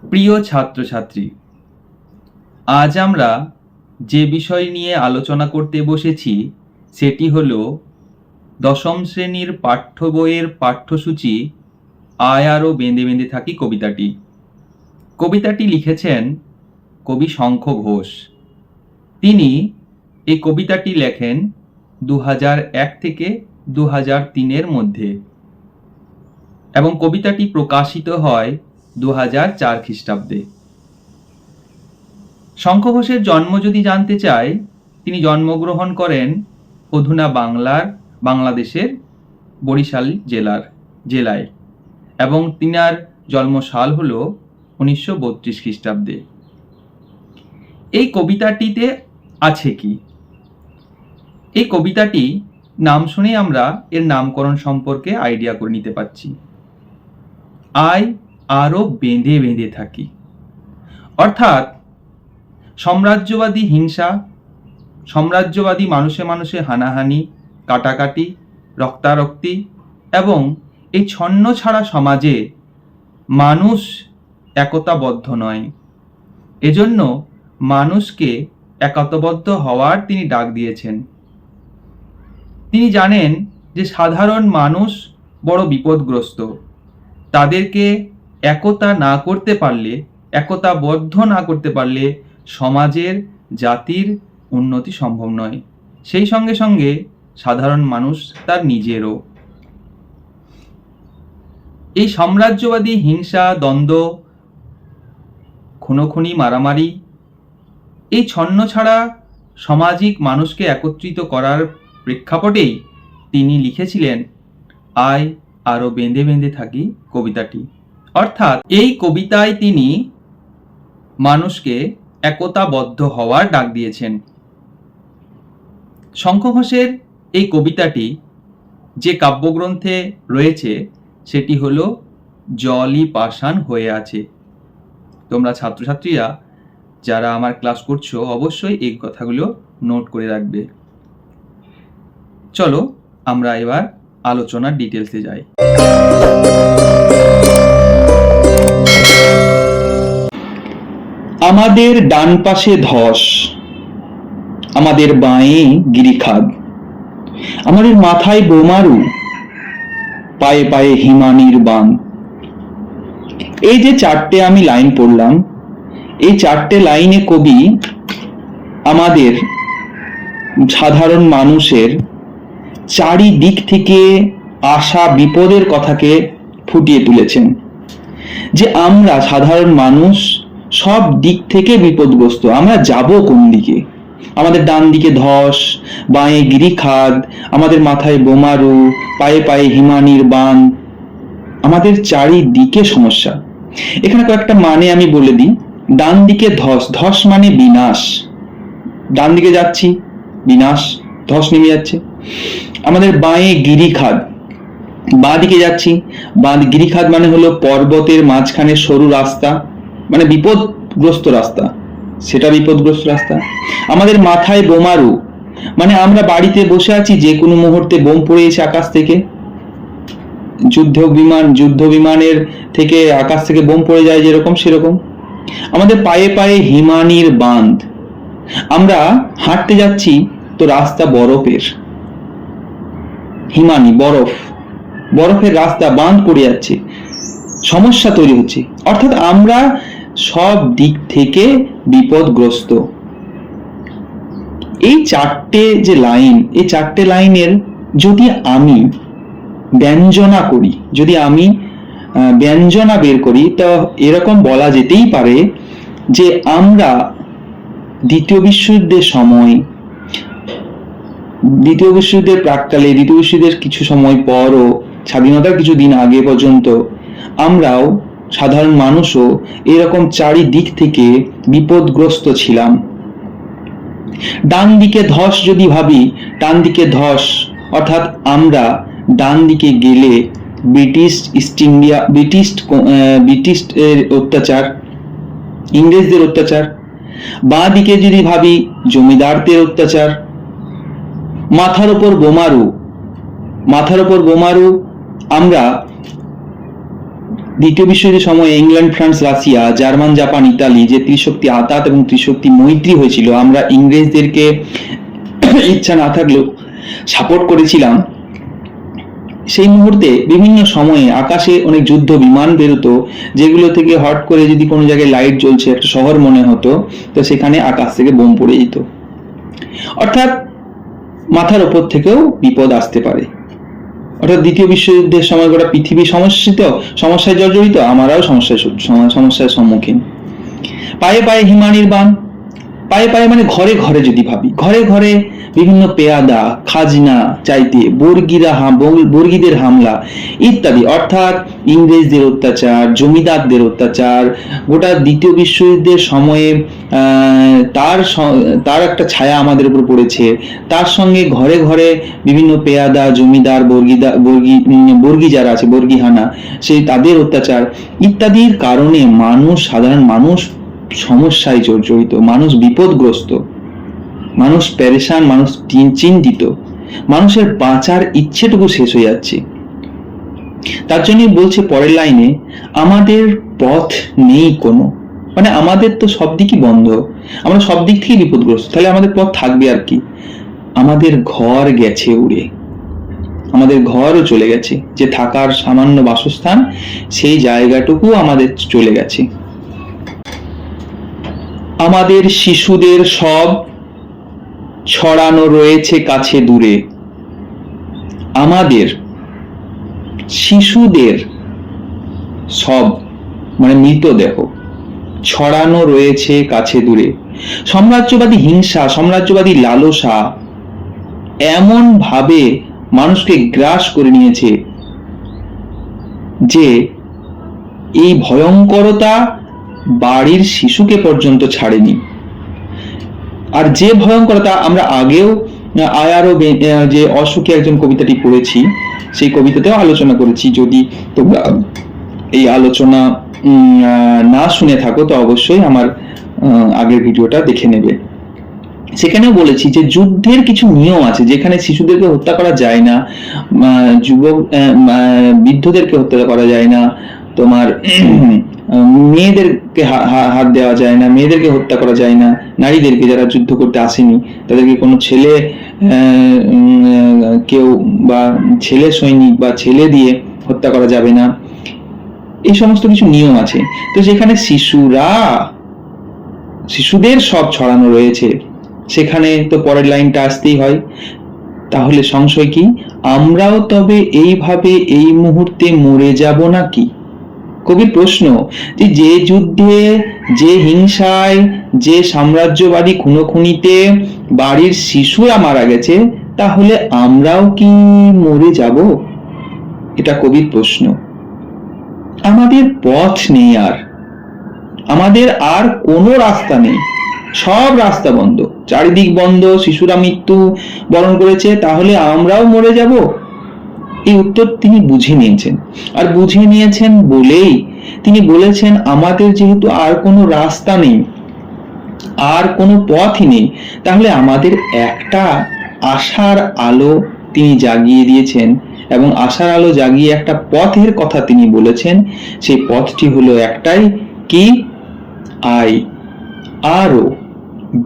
প্রিয় ছাত্রছাত্রী, আজ আমরা যে বিষয় নিয়ে আলোচনা করতে বসেছি সেটি হলো দশম শ্রেণীর পাঠ্য বইয়ের পাঠ্যসূচি আয় আরও বেঁধে বেঁধে থাকি কবিতাটি। কবিতাটি লিখেছেন কবি শঙ্খ ঘোষ। তিনি এই কবিতাটি লেখেন 2001 থেকে 2003-এর মধ্যে এবং কবিতাটি প্রকাশিত হয় 2004 খ্রিস্টাব্দে। শঙ্খ ঘোষের জন্ম যদি জানতে চাই, তিনি জন্মগ্রহণ করেন অধুনা বাংলাদেশের বরিশাল জেলায় এবং তিনার জন্মসাল হল 1932 খ্রিস্টাব্দে। এই কবিতাটিতে আছে কি? এই কবিতাটি নাম শুনে আমরা এর নামকরণ সম্পর্কে আইডিয়া করে নিতে পারছি। আয় আরো বেঁধে বেঁধে থাকি, অর্থাৎ সাম্রাজ্যবাদী হিংসা, সাম্রাজ্যবাদী মানুষে মানুষে হানাহানি, কাটাকাটি, রক্তারক্তি এবং এই ছন্ন ছাড়া সমাজে মানুষ একতাবদ্ধ নয়। এজন্য মানুষকে একতাবদ্ধ হওয়ার তিনি ডাক দিয়েছেন। তিনি জানেন যে সাধারণ মানুষ বড় বিপদগ্রস্ত, তাদেরকে একতাবদ্ধ না করতে পারলে সমাজের জাতির উন্নতি সম্ভব নয়, সেই সঙ্গে সঙ্গে সাধারণ মানুষ তার নিজেরও। এই সাম্রাজ্যবাদী হিংসা, দ্বন্দ্ব, খুনোখুনি, মারামারি, এই ছন্ন ছাড়া সামাজিক মানুষকে একত্রিত করার প্রেক্ষাপটেই তিনি লিখেছিলেন আয় আরো বেঁধে বেঁধে থাকি কবিতাটি। অর্থাৎ এই কবিতায় তিনি মানুষকে একতাবদ্ধ হওয়ার ডাক দিয়েছেন। শঙ্খ ঘোষের এই কবিতাটি যে কাব্যগ্রন্থে রয়েছে সেটি হলো জলই পাষাণ হয়ে আছে। তোমরা ছাত্রছাত্রীরা যারা আমার ক্লাস করছো অবশ্যই এই কথাগুলো নোট করে রাখবে। চলো আমরা এবার আলোচনার ডিটেলসে যাই। আমাদের ডান পাশে ধস, আমাদের বাঁয়ে গিরিখাদ, আমাদের মাথায় বোমারু, পায়ে পায়ে হিমানির বান। এই যে চারটে আমি লাইন পড়লাম, এই চারটে লাইনে কবি আমাদের সাধারণ মানুষের চারিদিক থেকে আসা বিপদের কথাকে ফুটিয়ে তুলেছেন। যে আমরা সাধারণ মানুষ সব দিক থেকে বিপদগ্রস্ত, আমরা যাব কোন দিকে? আমাদের ডান দিকে ধস, বাঁয়ে গিরিখাদ, আমাদের মাথায় বোমারু, পায়ে পায়ে হিমানির বান, আমাদের চারিদিকে সমস্যা। এখানে কয়েকটা মানে আমি বলে দিই। ডান দিকে ধস, ধস মানে বিনাশ, ডান দিকে যাচ্ছি বিনাশ, ধস নেমে যাচ্ছে। আমাদের বাঁয়ে গিরিখাদ, বাঁ দিকে যাচ্ছি, গিরিখাদ মানে হলো পর্বতের মাঝখানে সরু রাস্তা, মানে বিপদগ্রস্ত রাস্তা, সেটা বিপদগ্রস্ত রাস্তা। আমাদের মাথায় বোমারু, মানে আমরা বাড়িতে বসে আছি, যে কোনো মুহূর্তে বোম পড়ে এসে আকাশ থেকে, যুদ্ধ বিমানের থেকে আকাশ থেকে বোম পড়ে যায় যেরকম, সেরকম। আমাদের পায়ে পায়ে হিমানির বাঁধ, আমরা হাঁটতে যাচ্ছি তো রাস্তা বরফের, হিমানি বরফের রাস্তা, বাঁধ পড়ে যাচ্ছে, সমস্যা তৈরি হচ্ছে। অর্থাৎ আমরা সব দিক থেকে বিপদগ্রস্ত। এই চারটে যে লাইন, এই চারটে লাইনের যদি আমি ব্যঞ্জনা করি, যদি আমি ব্যঞ্জনা বের করি, তো এরকম বলা যেতেই পারে যে আমরা দ্বিতীয় বিশ্বযুদ্ধের সময়, দ্বিতীয় বিশ্বযুদ্ধের প্রাক্কালে, দ্বিতীয় বিশ্বযুদ্ধের কিছু সময় পরও, স্বাধীনতার কিছুদিন আগে পর্যন্ত আমরাও সাধারণ মানুষও এরকম চারিদিক থেকে বিপদগ্রস্ত ছিলাম। ডান দিকে ধস যদি ভাবি, ডান দিকে ধস অর্থাৎ আমরা ডান দিকে গেলে ব্রিটিশ এর অত্যাচার, ইংরেজদের অত্যাচার। বাঁ দিকে যদি ভাবি জমিদারদের অত্যাচার। মাথার উপর বোমারু, আমরা দ্বিতীয় বিশ্বযুদ্ধের সময় England, France, Russia, German, Japan, Italy যে ত্রিশক্তি আতাত এবং ত্রিশক্তি মৈত্রী হয়েছিল, আমরা ইংরেজদেরকে ইচ্ছা না থাকলেও সাপোর্ট করেছিলাম। সেই মুহূর্তে বিভিন্ন সময়ে আকাশে অনেক যুদ্ধ বিমান বেরোতো, যেগুলো থেকে হট করে যদি কোনো জায়গায় লাইট জ্বলছে, একটা শহর মনে হতো, তো সেখানে আকাশ থেকে বোম পড়ে যেত। অর্থাৎ মাথার ওপর থেকেও বিপদ আসতে পারে। অর্থাৎ দ্বিতীয় বিশ্বযুদ্ধের সময় গোটা পৃথিবী সমস্যায় জর্জরিত, আমরাও সমস্যার সম্মুখীন। পায়ে পায়ে হিমানির বান, পায়ে পায়ে মানে ঘরে ঘরে যদি ভাবি, ঘরে ঘরে বিভিন্ন পেয়াদা খাজনা চাইতে বর্গীদের হামলা ইত্যাদি, অর্থাৎ ইংরেজদের অত্যাচার, জমিদারদের অত্যাচার, গোটা দ্বিতীয় বিশ্বযুদ্ধের সময়ে তার একটা ছায়া আমাদের উপর পড়েছে। তার সঙ্গে ঘরে ঘরে বিভিন্ন পেয়াদা, জমিদার, বর্গী যারা আছে, বর্গীহানা, সেই তাদের অত্যাচার ইত্যাদির কারণে সাধারণ মানুষ সমস্যায় জর্জরিত, মানুষ বিপদগ্রস্ত, মানুষ পেরেশান, মানুষ চিন্তিত, মানুষের বাঁচার ইচ্ছেটুকু শেষ হয়ে যাচ্ছে। তার জন্যই বলছে পরের লাইনে, আমাদের পথ নেই কোনো, মানে আমাদের তো সব দিকই বন্ধ, আমরা সব দিক থেকে বিপদগ্রস্ত, তাহলে আমাদের পথ থাকবে আর কি? আমাদের ঘর গেছে উড়ে, আমাদের ঘরও চলে গেছে, যে থাকার সামান্য বাসস্থান, সেই জায়গাটুকু আমাদের চলে গেছে। আমাদের শিশুদের সব ছড়ানো রয়েছে কাছে দূরে, আমাদের শিশুদের সব মানে মৃতদেহ ছড়ানো রয়েছে কাছে দূরে। সাম্রাজ্যবাদী হিংসা, সাম্রাজ্যবাদী লালসা এমন ভাবে মানুষকে গ্রাস করে নিয়েছে যে এই ভয়ঙ্করতা বাড়ির শিশুকে পর্যন্ত ছাড়েনি। আর যে ভয়ঙ্করতা আমরা আগেও আয়ারও যে অসুখী একজন কবিতাটি পড়েছি, সেই কবিতাতেও আলোচনা করেছি। যদি তোমরা এই আলোচনা না শুনে থাকো তো অবশ্যই আমার আগের ভিডিওটা দেখে নেবে। সেখানেও বলেছি যে যুদ্ধের কিছু নিয়ম আছে, যেখানে শিশুদেরকে হত্যা করা যায় না, বৃদ্ধদেরকে হত্যা করা যায় না, তোমার মেয়েদেরকে হাত দেওয়া যায় না, মেয়েদেরকে হত্যা করা যায় না, নারীদেরকে যারা যুদ্ধ করতে আসেনি তাদেরকে কোনো ছেলে কেউ বা ছেলে সৈনিক বা ছেলে দিয়ে হত্যা করা যাবে না, এই সমস্ত কিছু নিয়ম আছে। তো যেখানে শিশুদের সব ছড়ানো রয়েছে, সেখানে তো পরের লাইনটা আসতেই হয়। তাহলে সংশয় কি, আমরাও তবে এইভাবে এই মুহূর্তে মরে যাব নাকি? কবির প্রশ্ন, যে যুদ্ধে, যে হিংসায়, যে সাম্রাজ্যবাদী খুনোখুনিতে বাড়ির শিশুরা মারা গেছে, তাহলে আমরাও কি মরে যাব? এটা কবির প্রশ্ন। আমাদের পথ নেই, আমাদের আর কোনো রাস্তা নেই, সব রাস্তা বন্ধ, চারিদিক বন্ধ, শিশুরা মৃত্যু বরণ করেছে, তাহলে আমরাও মরে যাব? এই উত্তর তিনি বুঝে নিয়েছেন, আর বুঝে নিয়েছেন বলেই তিনি বলেছেন, আমাদের যেহেতু আর কোনো রাস্তা নেই, আর কোনো পথই নেই, তাহলে আমাদের একটা আশার আলো তিনি জাগিয়ে দিয়েছেন, এবং আশার আলো জাগিয়ে একটা পথের কথা তিনি বলেছেন। সেই পথটি হলো একটাই, কি? আরো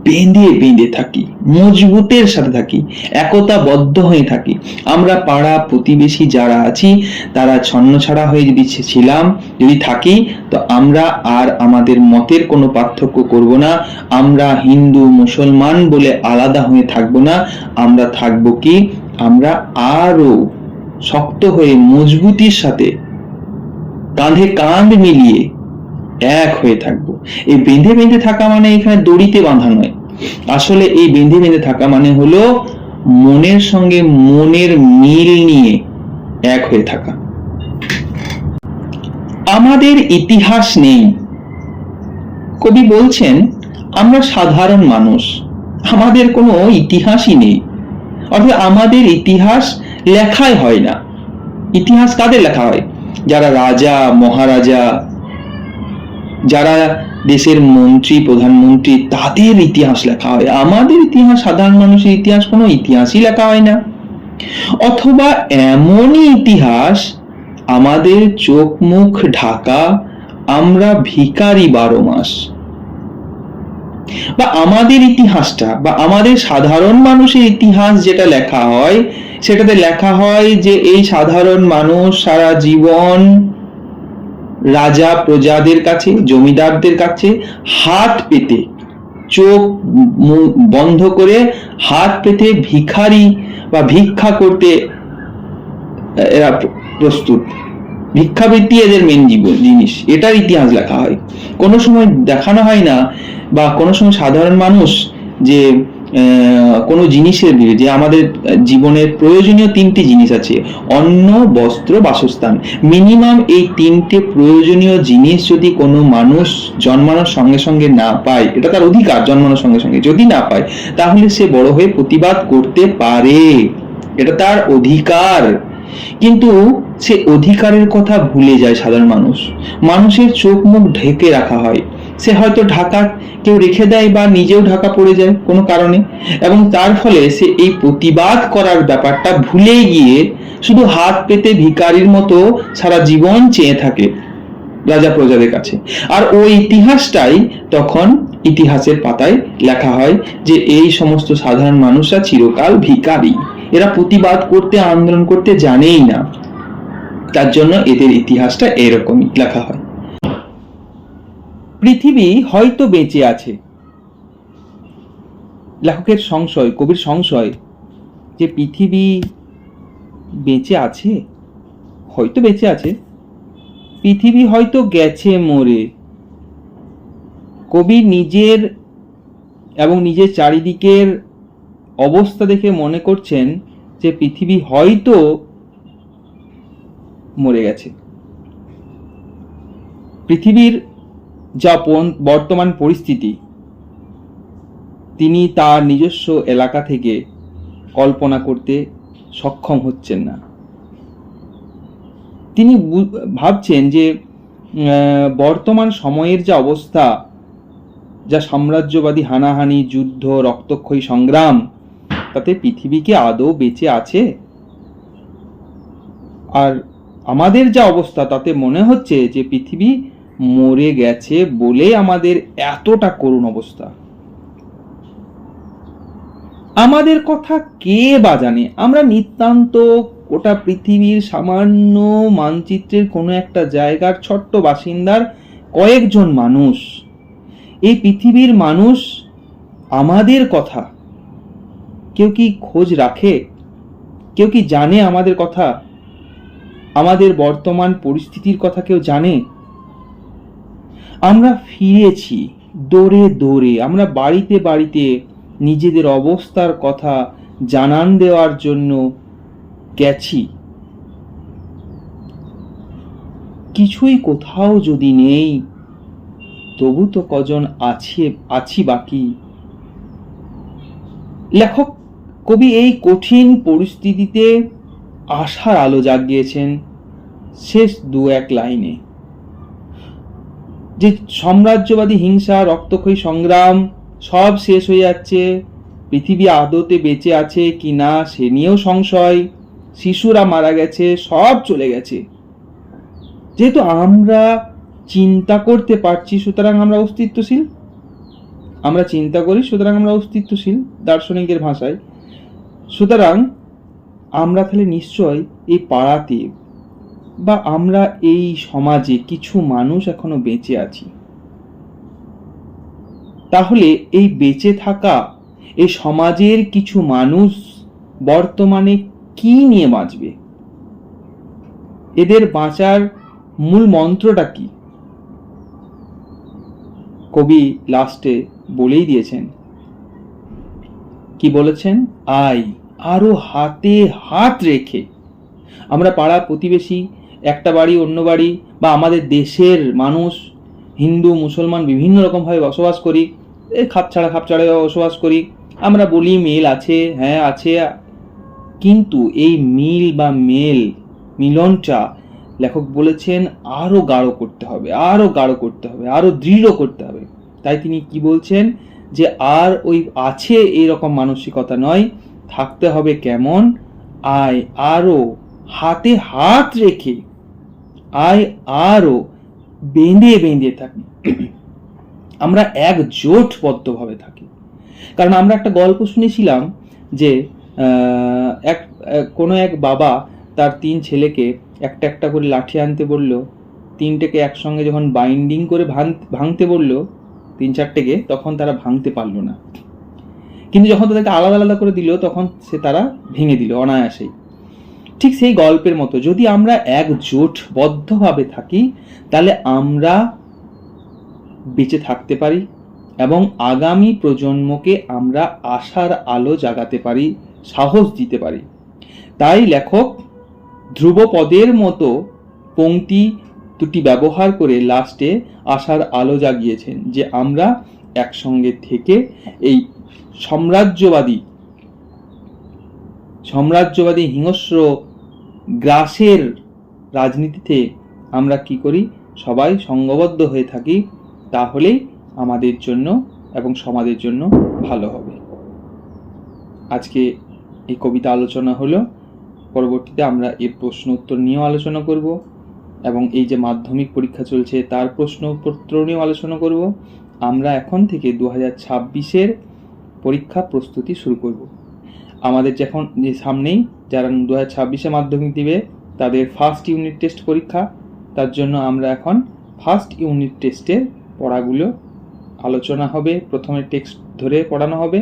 বেঁধে বেঁধে থাকি, মজবুতের সাথে থাকি, একতাবদ্ধ হয়ে থাকি। আমরা পাড়া প্রতিবেশী যারা আছি, তারা ছন্নছাড়া হয়ে যদি থাকি, তো আমরা আর আমাদের মতের কোনো পার্থক্য করব না, আমরা হিন্দু মুসলমান বলে আলাদা হয়ে থাকবো না। আমরা থাকবো কি? আমরা আরো শক্ত হয়ে মজবুতির সাথে কাঁধে কাঁধ মিলিয়ে এক হয়ে থাকবো। এই বেঁধে বেঁধে থাকা মানে এখানে দড়িতে বাঁধা নয়, আসলে এই বেঁধে বেঁধে থাকা মানে হলো মনের সঙ্গে মনের মিল নিয়ে এক হয়ে থাকা। আমাদের ইতিহাস নেই। কবি বলছেন, আমরা সাধারণ মানুষ, আমাদের কোনো ইতিহাসই নেই, অর্থাৎ আমাদের ইতিহাস লেখাই হয় না। ইতিহাস কাদের লেখা হয়? যারা রাজা মহারাজা, যারা দেশের মন্ত্রী প্রধানমন্ত্রী, তাদের ইতিহাস লেখা হয়। আমাদের ইতিহাস, সাধারণ মানুষের ইতিহাস, কোনো ইতিহাসই লেখা হয় না। অথবা এমনই ইতিহাস আমাদের চোখ মুখ ঢাকা, আমরা ভিখারি 12 মাস। বা আমাদের ইতিহাসটা বা আমাদের সাধারণ মানুষের ইতিহাস যেটা লেখা হয়, সেটাতে লেখা হয় যে এই সাধারণ মানুষ সারা জীবন রাজা প্রজাদের কাছে, জমিদারদের কাছে হাত পেতে, চোখ বন্ধ করে হাত পেতে ভিখারি বা ভিক্ষা করতে এরা প্রস্তুত। ভিক্ষাবৃত্তি এদের মেন জিনিস, এটার ইতিহাস লেখা হয়। কোনো সময় দেখানো হয় না বা কোনো সময় সাধারণ মানুষ যে কোনো জিনিসের যে আমাদের জীবনের প্রয়োজনীয় 3টি জিনিস আছে, অন্ন, বস্ত্র, বাসস্থান। মিনিমাম এই 3টে প্রয়োজনীয় জিনিস যদি কোনো মানুষ জন্মানোর সঙ্গে সঙ্গে না পায়, এটা তার অধিকার, জন্মানোর সঙ্গে সঙ্গে যদি না পায় তাহলে সে বড় হয়ে প্রতিবাদ করতে পারে, এটা তার অধিকার। কিন্তু সে অধিকারের কথা ভুলে যায় সাধারণ মানুষ। মানুষের চোখ মুখ ঢেকে রাখা হয়, সে হয়তো ঢাকা কেউ রেখে দেয় বা নিজেও ঢাকা পড়ে যায় কোনো কারণে, এবং তার ফলে সে এই প্রতিবাদ করার ব্যাপারটা ভুলে গিয়ে শুধু হাত পেতে ভিখারির মতো সারা জীবন চেয়ে থাকে রাজা প্রজাদের কাছে। আর ওই ইতিহাসটাই তখন ইতিহাসের পাতায় লেখা হয় যে এই সমস্ত সাধারণ মানুষরা চিরকাল ভিখারি, এরা প্রতিবাদ করতে, আন্দোলন করতে জানেই না, তার জন্য এদের ইতিহাসটা এরকমই লেখা হয়। পৃথিবী হয়তো বেঁচে আছে। লেখকের সংশয়, কবির সংশয় যে পৃথিবী বেঁচে আছে, হয়তো বেঁচে আছে, পৃথিবী হয়তো গেছে মরে। কবি নিজের এবং নিজের চারিদিকের অবস্থা দেখে মনে করছেন যে পৃথিবী হয়তো মরে গেছে। পৃথিবীর যা বর্তমান পরিস্থিতি তিনি তার নিজস্ব এলাকা থেকে কল্পনা করতে সক্ষম হচ্ছেন না। তিনি ভাবছেন যে বর্তমান সময়ের যা অবস্থা, যা সাম্রাজ্যবাদী হানাহানি, যুদ্ধ, রক্তক্ষয়ী সংগ্রাম, তাতে পৃথিবী কি আদৌ বেঁচে আছে? আর আমাদের যা অবস্থা তাতে মনে হচ্ছে যে পৃথিবী মরে গেছে বলে আমাদের এতটা করুণ অবস্থা। আমাদের কথা কে বা জানে? আমরা নিতান্ত গোটা পৃথিবীর সামান্য মানচিত্রের কোনো একটা জায়গার ছোট্ট বাসিন্দার কয়েকজন মানুষ। এই পৃথিবীর মানুষ আমাদের কথা কেউ কি খোঁজ রাখে? কেউ কি জানে আমাদের কথা? আমাদের বর্তমান পরিস্থিতির কথা কেউ জানে? আমরা ফিরেছি দৌড়ে দৌড়ে, আমরা বাড়িতে বাড়িতে নিজেদের অবস্থার কথা জানান দেওয়ার জন্য গেছি। কিছুই কোথাও যদি নেই, তবু তো কজন আছি বাকি। লেখক কবি এই কঠিন পরিস্থিতিতে আশার আলো জাগিয়েছেন শেষ 2-1 লাইনে। যে সাম্রাজ্যবাদী হিংসা, রক্তক্ষয়ী সংগ্রাম সব শেষ হয়ে যাচ্ছে, পৃথিবী আদতে বেঁচে আছে কি না সে নিয়েও সংশয়, শিশুরা মারা গেছে, সব চলে গেছে। যেহেতু আমরা চিন্তা করতে পারছি সুতরাং আমরা অস্তিত্বশীল, আমরা চিন্তা করি সুতরাং আমরা অস্তিত্বশীল দার্শনিকদের ভাষায়। সুতরাং আমরা তাহলে নিশ্চয় এই পাড়াতে বা আমরা এই সমাজে কিছু মানুষ এখনো বেঁচে আছি। তাহলে এই বেঁচে থাকা এই সমাজের কিছু মানুষ বর্তমানে কি নিয়ে বাঁচবে? এদের বাঁচার মূল মন্ত্রটা কি? কবি লাস্টে বলেই দিয়েছেন। কি বলেছেন? আরো হাতে হাত রেখে আমরা পাড়া প্রতিবেশী, একটা বাড়ি অন্য বাড়ি, বা আমাদের দেশের মানুষ, হিন্দু মুসলমান বিভিন্ন রকম ভাবে বসবাস করি, খাপছাড়া বসবাস করি। আমরা বলি মিল আছে, হ্যাঁ আছে, কিন্তু এই মিল বা মিলনটা লেখক বলেছেন আরো গাঢ় করতে হবে, আরো দৃঢ় করতে হবে। তাই তিনি কি বলছেন যে আর ওই আছে এইরকম মানসিকতা নয়, থাকতে হবে কেমন? আরো হাতে হাত রেখে আরো বেঁধে বেঁধে থাকি, আমরা একজোটবদ্ধভাবে থাকি। কারণ আমরা একটা গল্প শুনেছিলাম যে কোনো এক বাবা তার 3 ছেলেকে একটা একটা করে লাঠি আনতে বলল, 3টেকে একসঙ্গে যখন বাইন্ডিং করে ভাঙতে বলল 3-4টেকে, তখন তারা ভাঙতে পারলো না। কিন্তু যখন তাদেরকে আলাদা আলাদা করে দিল তখন তারা ভেঙে দিল অনায়াসেই। ঠিক সেই গল্পের মতো, যদি আমরা একজোটবদ্ধভাবে থাকি তাহলে আমরা বেঁচে থাকতে পারি এবং আগামী প্রজন্মকে আমরা আশার আলো জাগাতে পারি, সাহস দিতে পারি। তাই লেখক ধ্রুবপদের মতো পংক্তি দুটি ব্যবহার করে লাস্টে আশার আলো জাগিয়েছেন, যে আমরা একসঙ্গে থেকে এই সাম্রাজ্যবাদী হিংস্র গ্রাসের রাজনীতিতে আমরা কি করি, সবাই সঙ্গবদ্ধ হয়ে থাকি, তাহলেই আমাদের জন্য এবং সমাজের জন্য ভালো হবে। আজকে এই কবিতা আলোচনা হলো, পরবর্তীতে আমরা এর প্রশ্ন উত্তর নিয়েও আলোচনা করব এবং এই যে মাধ্যমিক পরীক্ষা চলছে তার প্রশ্নপত্র নিয়েও আলোচনা করব। আমরা এখন থেকে 2026-এর পরীক্ষা প্রস্তুতি শুরু করব। আমাদের যখন যে সামনেই যারা 2026-এ মাধ্যমিক দিবে তাদের ফার্স্ট ইউনিট টেস্ট পরীক্ষা, তার জন্য আমরা এখন ফার্স্ট ইউনিট টেস্টের পড়াগুলো আলোচনা হবে। প্রথমে টেক্সট ধরে পড়ানো হবে,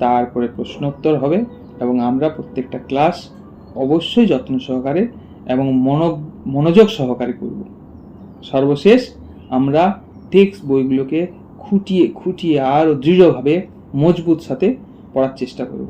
তারপরে প্রশ্ন উত্তর হবে এবং আমরা প্রত্যেকটা ক্লাস অবশ্যই যত্ন সহকারে এবং মনোযোগ সহকারে করব। সর্বশেষ আমরা টেক্সট বইগুলোকে খুঁটিয়ে আরও দৃঢ়ভাবে মজবুত সাথে পড়ার চেষ্টা করব।